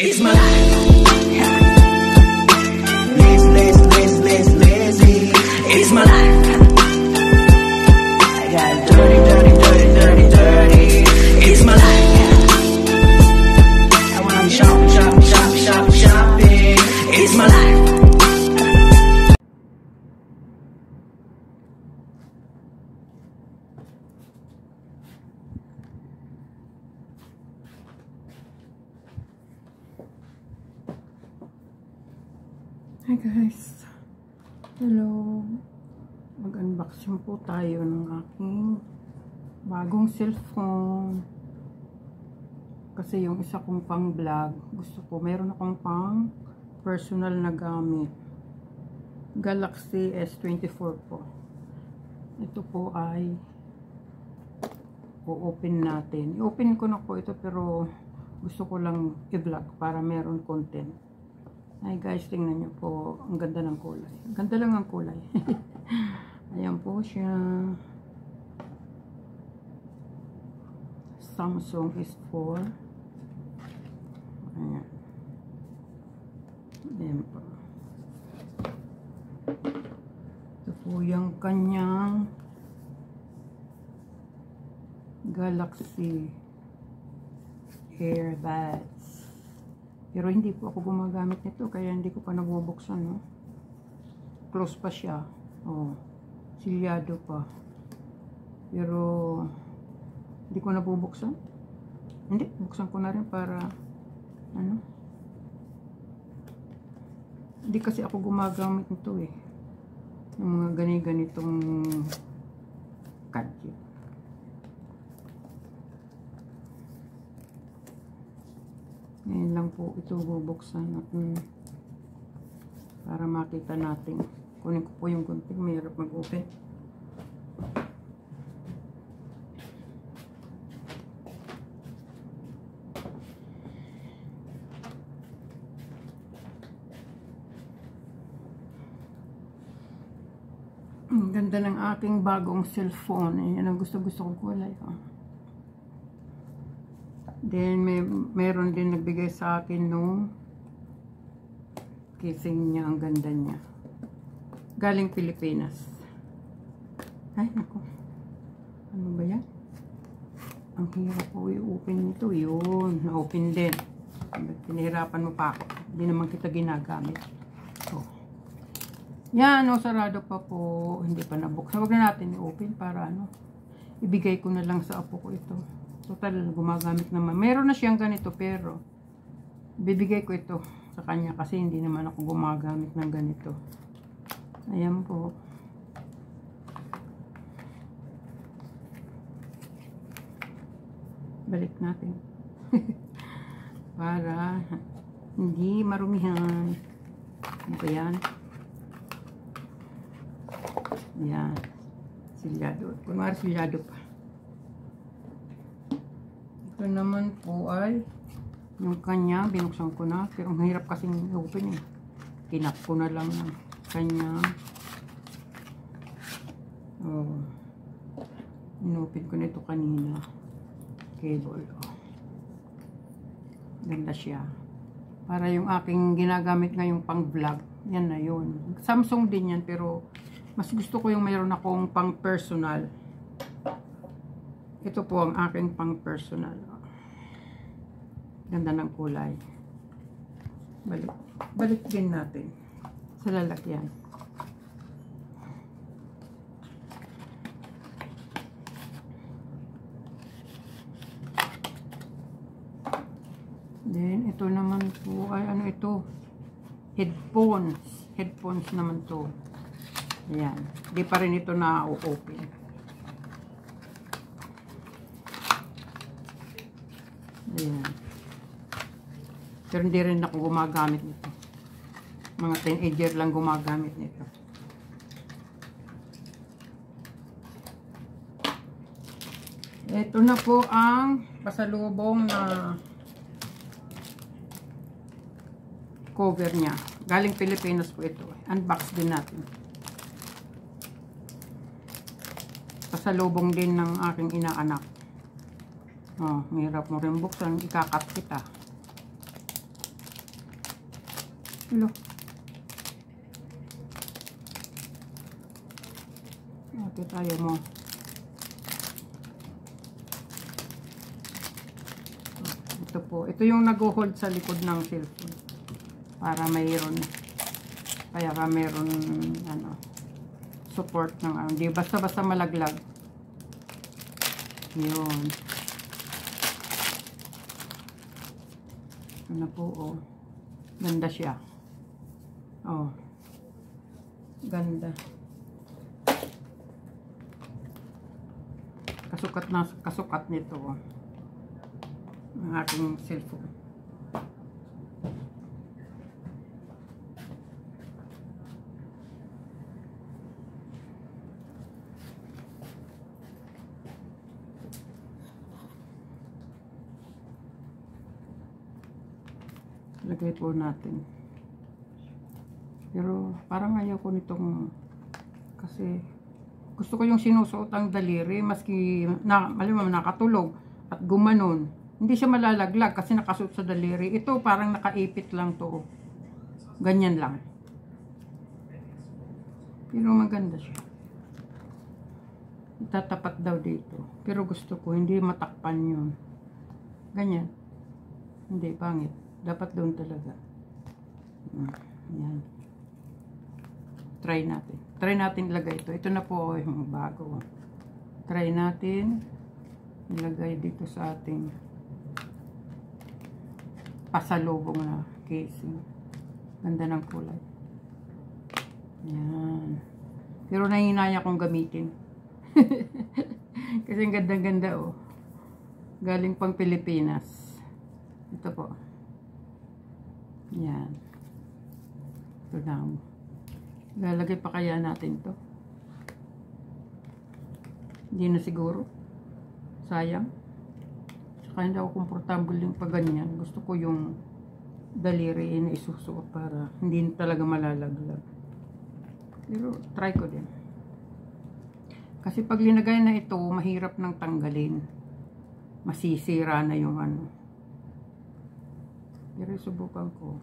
It's my life. Lazy. It's my life. I got dirty. It's my life. I wanna be shopping. It's my life. Hi guys, hello, mag-unboxing po tayo ng aking bagong cellphone kasi yung isa kong pang vlog, gusto ko, meron akong pang personal na gamit, Galaxy S24 po. Ito po ay o-open natin, i-open ko na po ito pero gusto ko lang i-vlog para meron content. Ay guys, tingnan nyo po, ang ganda ng kulay. Ang ganda lang ang kulay. Ayan po siya. Samsung S4. Ayan. Ayan po. Ito po yung kanyang Galaxy Airbuds. Pero hindi po ako gumagamit nito, kaya hindi ko pa nabubuksan, no? Close pa siya. Oh, silyado pa. Pero hindi ko nabubuksan. Hindi, buksan ko na rin para ano? Hindi kasi ako gumagamit nito eh. Yung mga ganitong gadget. Ngayon lang po ito bubuksan natin para makita natin. Kunin ko po yung gunting, mahirap mag-open. Ang ganda ng aking bagong cellphone. Ayan ang gusto-gusto kong kulay. Oh. Then, meron din nagbigay sa akin nung casing niya. Ang ganda niya. Galing Pilipinas. Ay, naku. Ano ba yan? Ang hirap po i-open nito. Yun, na-open din. Pinahirapan mo pa ako. Hindi naman kita ginagamit. So, yan, o, sarado pa po. Hindi pa nabuksan. Huwag na natin i-open para ano. Ibigay ko na lang sa apo ko ito. Total, gumagamit naman. Meron na siyang ganito pero bibigay ko ito sa kanya kasi hindi naman ako gumagamit ng ganito. Ayan po. Balik natin. Para hindi marumihan. Ano ba yan? Yan. Silyado. Kunwari silyado pa. Ito naman po ay yung kanya, binuksan ko na, pero ang hirap kasing i-open eh. Kinap ko na lang ng kanya. Oh. In-open ko na ito kanina. Cable. Oh. Ganda siya. Para yung aking ginagamit ngayong pang vlog. Yan na yun. Samsung din yan, pero mas gusto ko yung mayroon akong pang personal. Ito po ang aking pang personal. Ganda ng kulay. Balik din natin sa lalagyan. Then ito naman po ay ano ito? Headphones. Headphones naman to. Ayan. Di pa rin ito na-open. Ayan. Pero hindi rin ako gumagamit nito. Mga teenager lang gumagamit nito. Ito na po ang pasalubong na cover niya. Galing Pilipinas po ito. Unbox din natin. Pasalubong din ng aking inaanak. Oh, hirap mo rin buksan, ikakat kita. Hello. Okay, tayo mo. Ito po. Ito yung nag-hold sa likod ng cellphone. Para mayroon. Kaya ka mayroon, ano, support ng, hindi basta-basta malaglag. Yun. Ano po, oh. Ganda siya. Oh. Ganda. Kasukat na kasukat nito, oh. Ang aking cellphone. Lagay po natin. Pero parang ayaw ko nitong, kasi gusto ko yung sinusuot ang daliri maski malimang nakatulog at gumanon. Hindi siya malalaglag kasi nakasuot sa daliri. Ito parang nakaipit lang to. Ganyan lang. Pero maganda siya. Itatapat daw dito. Pero gusto ko hindi matakpan yun. Ganyan. Hindi, pangit. Dapat doon talaga. Yan. Try natin. Try natin ilagay ito. Ito na po yung bago. Try natin ilagay dito sa ating pasalubong na casing. Ganda ng kulay. Yan. Pero nahinaya kong gamitin. Kasi ang ganda-ganda, oh. Galing pang Pilipinas. Ito po. Yan. Ito lang. Lalagay pa kaya natin to? Hindi na siguro. Sayang. Saka hindi ako komportable yung pag ganyan. Gusto ko yung daliri na isusuot para hindi talaga malalaglag. Pero try ko din. Kasi pag linagay na ito, mahirap nang tanggalin. Masisira na yung ano. Pero subukan ko.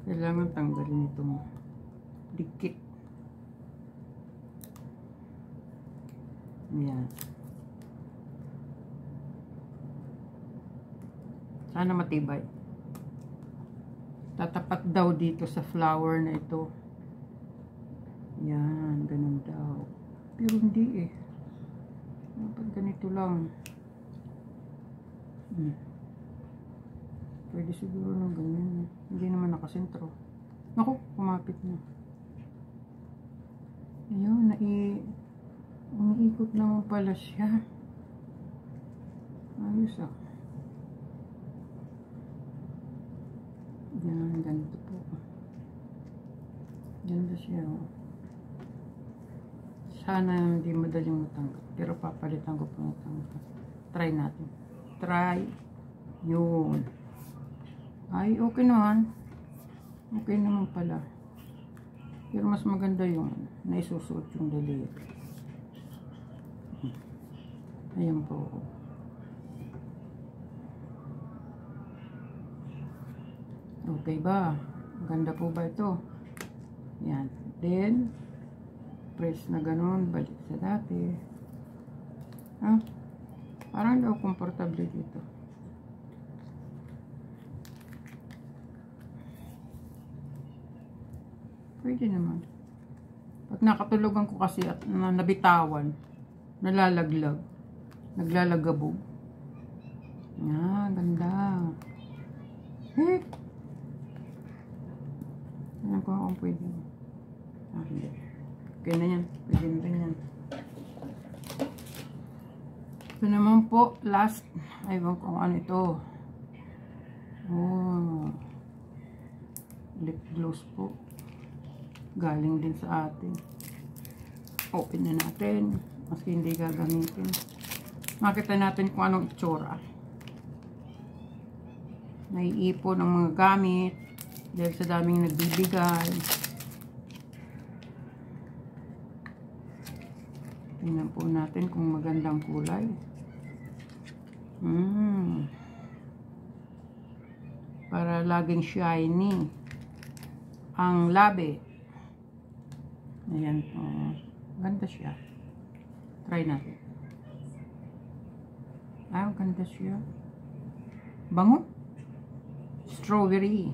Kailangan tanggalin itong dikit. Ayan. Sana matibay. Tatapat daw dito sa flower na ito. Yan, ganun daw. Pero hindi eh. Dapat ganito lang. Pwede siguro ng ganyan. Hindi naman nakasentro. Naku, kumapit na. Ayun, umiikot naman pala siya. Ayos ah. Yan, ganito po. Ganda siya. Oh. Sana hindi madaling matanggal. Pero papalitan ko po matanggal. Try natin. Try. Yun. Ay, okay naman. Okay naman pala. Pero mas maganda yung naisusuot yung daliri. Ayan po. Okay ba? Ganda po ba ito? Yan. Then, press na ganun. Balik sa dati. Ah, parang daw komportable dito. Pwede naman. Pag nakatulugan ko kasi at nabitawan, nalalaglag. Naglalagabog. Ah, ganda. Heck! Alam ko kung pwede. Ah, hindi. Okay na yan. Pwede na rin yan. Ito naman po, last. Aywan ko kung ano ito. Oh. Lip gloss po. Galing din sa atin. Open na natin. Maski hindi gagamitin. Makita natin kung anong itsura. Naiipon ang mga gamit. Dahil sa daming nagbibigay. Tingnan po natin kung magandang kulay. Para laging shiny. ang labi. Ayan. Oh, ganda siya. Try natin. Ah, ganda siya. Bango. Strawberry.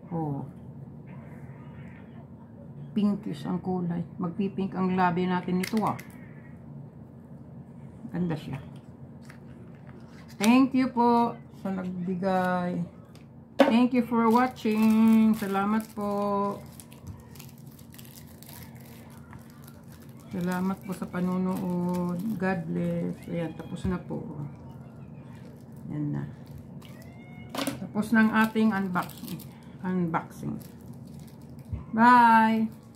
Oh. Pinkish ang kulay. Magpipink ang labi natin nito ah. Ganda siya. Thank you po sa nagbigay. Thank you for watching. Salamat po. Salamat po sa panunood. God bless. Ayan, tapos na po. Ayan na. Tapos ng ating unboxing. Bye!